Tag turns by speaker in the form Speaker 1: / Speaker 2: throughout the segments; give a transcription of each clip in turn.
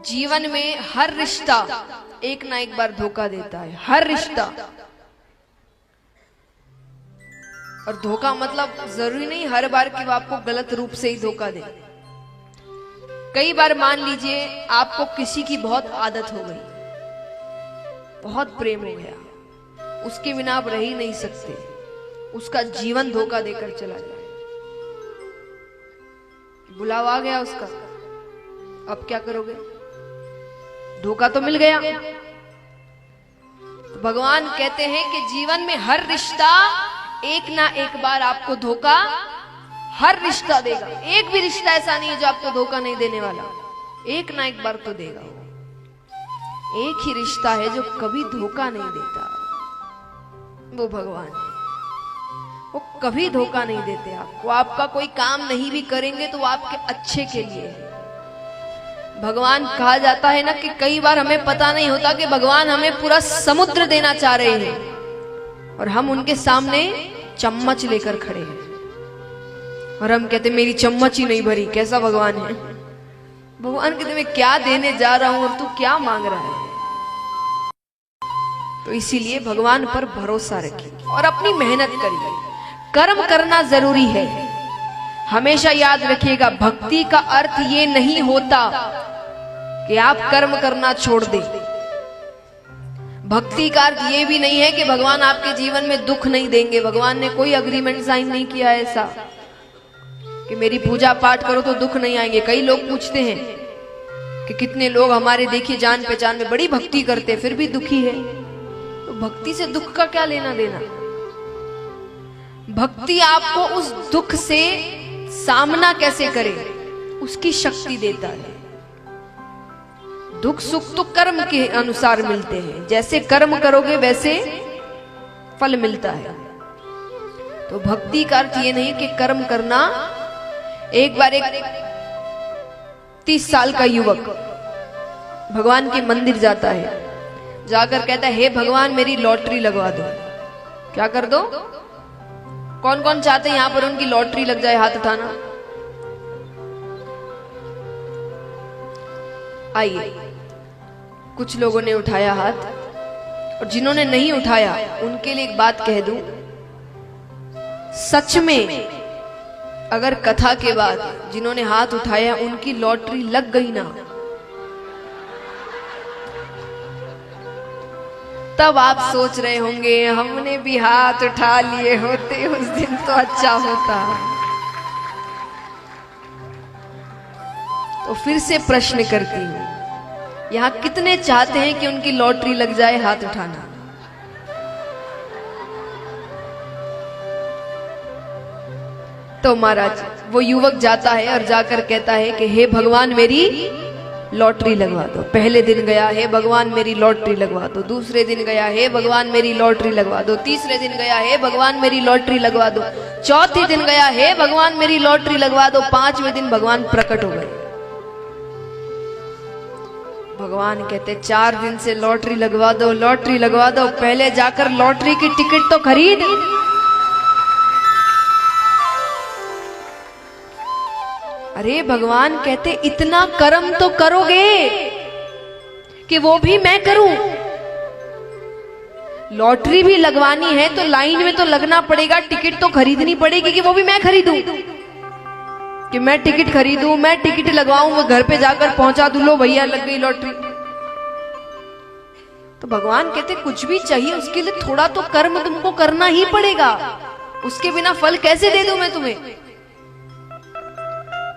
Speaker 1: जीवन में हर रिश्ता एक ना एक बार धोखा देता है, हर रिश्ता। और धोखा मतलब जरूरी नहीं हर बार कि वो आपको गलत रूप से ही धोखा दे। कई बार मान लीजिए आपको किसी की बहुत आदत हो गई, बहुत प्रेम हो गया, उसके बिना आप रह ही नहीं सकते, उसका जीवन धोखा देकर चला जाए, बुलावा आ गया उसका, अब क्या करोगे? धोखा तो मिल गया। तो भगवान कहते हैं कि जीवन में हर रिश्ता एक ना एक बार आपको धोखा, हर रिश्ता देगा। एक भी रिश्ता ऐसा नहीं है जो आपको धोखा नहीं देने वाला, एक ना एक बार तो देगा। एक ही रिश्ता है जो कभी धोखा नहीं देता, वो भगवान है। वो कभी धोखा नहीं देते आपको। आपका कोई काम नहीं भी करेंगे तो वो आपके अच्छे के लिए है। भगवान कहा जाता है ना कि कई बार हमें पता नहीं होता कि भगवान हमें पूरा समुद्र देना चाह रहे हैं और हम उनके सामने चम्मच लेकर खड़े हैं और हम कहते मेरी चम्मच ही नहीं भरी। कैसा भगवान है? भगवान कहते मैं क्या देने जा रहा हूं और तू क्या मांग रहा है? तो इसीलिए भगवान पर भरोसा रखिए और अपनी मेहनत करिए। कर्म करना जरूरी है, हमेशा याद रखिएगा। भक्ति का अर्थ ये नहीं होता कि आप कर्म करना छोड़ दें। भक्ति का अर्थ ये भी नहीं है कि भगवान आपके जीवन में दुख नहीं देंगे। भगवान ने कोई अग्रीमेंट साइन नहीं किया ऐसा कि मेरी पूजा पाठ करो तो दुख नहीं आएंगे। कई लोग पूछते हैं कि कितने लोग हमारे देखिए जान पहचान में बड़ी भक्ति करते फिर भी दुखी है। तो भक्ति से दुख का क्या लेना देना? भक्ति आपको उस दुख से सामना कैसे करे उसकी शक्ति देता है। दुख सुख तो कर्म के अनुसार मिलते हैं, जैसे कर्म करोगे वैसे फल मिलता है। तो भक्ति का अर्थ ये नहीं कि कर्म करना। एक बार एक 30 साल का युवक भगवान के मंदिर जाता है, जाकर कहता है हे भगवान मेरी लॉटरी लगवा दो। क्या कर दो? कौन कौन चाहते हैं यहां पर उनकी लॉटरी लग जाए? हाथ उठाना। आइए, कुछ लोगों ने उठाया हाथ और जिन्होंने नहीं उठाया उनके लिए एक बात कह दूं। सच में अगर कथा के बाद जिन्होंने हाथ उठाया उनकी लॉटरी लग गई ना, तब आप सोच रहे होंगे हमने भी हाथ उठा लिए होते उस दिन तो अच्छा होता। तो फिर से प्रश्न करती हूं, यहां कितने चाहते हैं कि उनकी लॉटरी लग जाए? हाथ उठाना। तो महाराज वो युवक जाता है और जाकर कहता है कि हे भगवान मेरी लॉटरी लगवा दो। पहले दिन गया हे भगवान मेरी लॉटरी लगवा दो, दूसरे दिन गया हे भगवान मेरी लॉटरी लगवा दो, तीसरे दिन गया हे भगवान मेरी लॉटरी लगवा दो, चौथे दिन गया हे भगवान मेरी लॉटरी लगवा दो, पांचवें दिन भगवान प्रकट हो गए। भगवान कहते 4 दिन से लॉटरी लगवा दो, लॉटरी लगवा दो, पहले जाकर लॉटरी की टिकट तो खरीद। अरे भगवान कहते इतना कर्म तो करोगे कि वो भी मैं करूं। लॉटरी भी लगवानी है तो लाइन में तो लगना पड़ेगा, टिकट तो खरीदनी पड़ेगी कि वो भी मैं खरीदूं, कि मैं टिकट खरीदूं, मैं टिकट लगवाऊं, वो घर पे जाकर पहुंचा दूं, लो भैया लग गई लॉटरी। तो भगवान कहते कुछ भी चाहिए उसके लिए थोड़ा तो कर्म तुमको करना ही पड़ेगा, उसके बिना फल कैसे दे दूं मैं तुम्हें?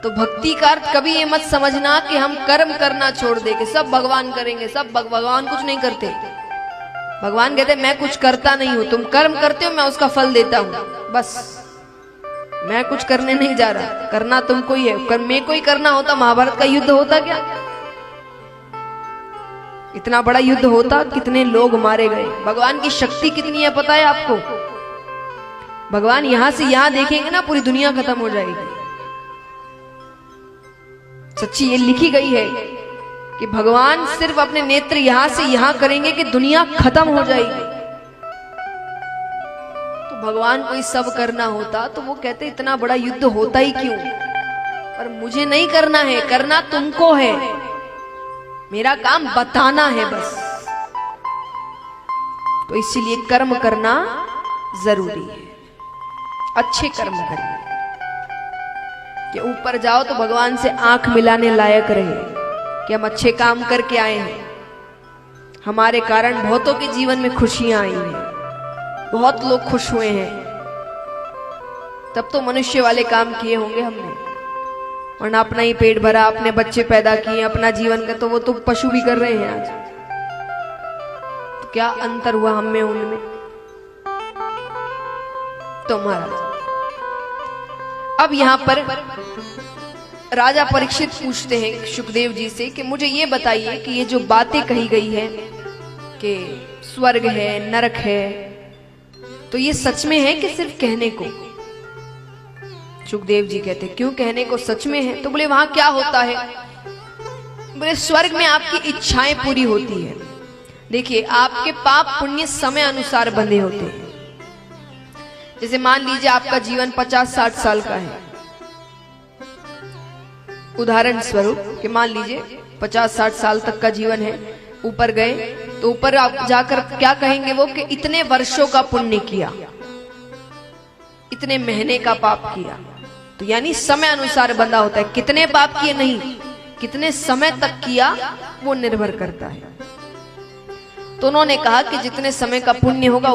Speaker 1: तो भक्ति का अर्थ कभी ये मत समझना कि हम कर्म करना छोड़ दे के सब भगवान करेंगे। सब भगवान कुछ नहीं करते। भगवान कहते मैं कुछ करता नहीं हूं, तुम कर्म करते हो मैं उसका फल देता हूं, बस मैं कुछ करने नहीं जा रहा, करना तुमको ही है। मेरे को ही करना होता महाभारत का युद्ध होता क्या? इतना बड़ा युद्ध होता, कितने लोग मारे गए। भगवान की शक्ति कितनी है पता है आपको? भगवान यहां से यहां देखेंगे ना पूरी दुनिया खत्म हो जाएगी। सच्ची ये लिखी गई है कि भगवान सिर्फ अपने नेत्र यहां से यहां करेंगे कि दुनिया खत्म हो जाएगी। तो भगवान को ही सब करना होता तो वो कहते इतना बड़ा युद्ध होता ही क्यों? पर मुझे नहीं करना है, करना तुमको है। मेरा काम बताना है बस। तो इसीलिए कर्म करना जरूरी है, अच्छे कर्म करिए कि ऊपर जाओ तो भगवान से आंख मिलाने लायक रहे कि हम अच्छे काम करके आए हैं, हमारे कारण बहुतों के जीवन में खुशियां आई हैं, बहुत लोग खुश हुए हैं। तब तो मनुष्य वाले काम किए होंगे हमने, वरना अपना ही पेट भरा, अपने बच्चे पैदा किए, अपना जीवन का तो वो तो पशु भी कर रहे हैं आज। तो क्या अंतर हुआ हम में उनमें? तो महाराज अब यहां पर राजा परीक्षित पूछते हैं सुखदेव जी से कि मुझे ये बताइए कि ये जो बातें कही गई है कि स्वर्ग है, नरक है, तो ये सच में है कि सिर्फ कहने को? सुखदेव जी कहते क्यों कहने को, सच में है। तो बोले वहां क्या होता है? बोले स्वर्ग में आपकी इच्छाएं पूरी होती है। देखिए आपके पाप पुण्य समय अनुसार बंधे होते हैं। जैसे मान लीजिए आपका जीवन 50-60 साल का है, उदाहरण स्वरूप कि मान लीजिए 50-60 साल तक का जीवन है, ऊपर गए तो ऊपर आप जाकर क्या कहेंगे वो कि इतने वर्षों का पुण्य किया, इतने महीने का पाप किया। तो यानी समय अनुसार बंधा होता है, कितने पाप किए नहीं, कितने समय तक किया वो निर्भर करता है। तो उन्होंने कहा कि जितने समय का पुण्य होगा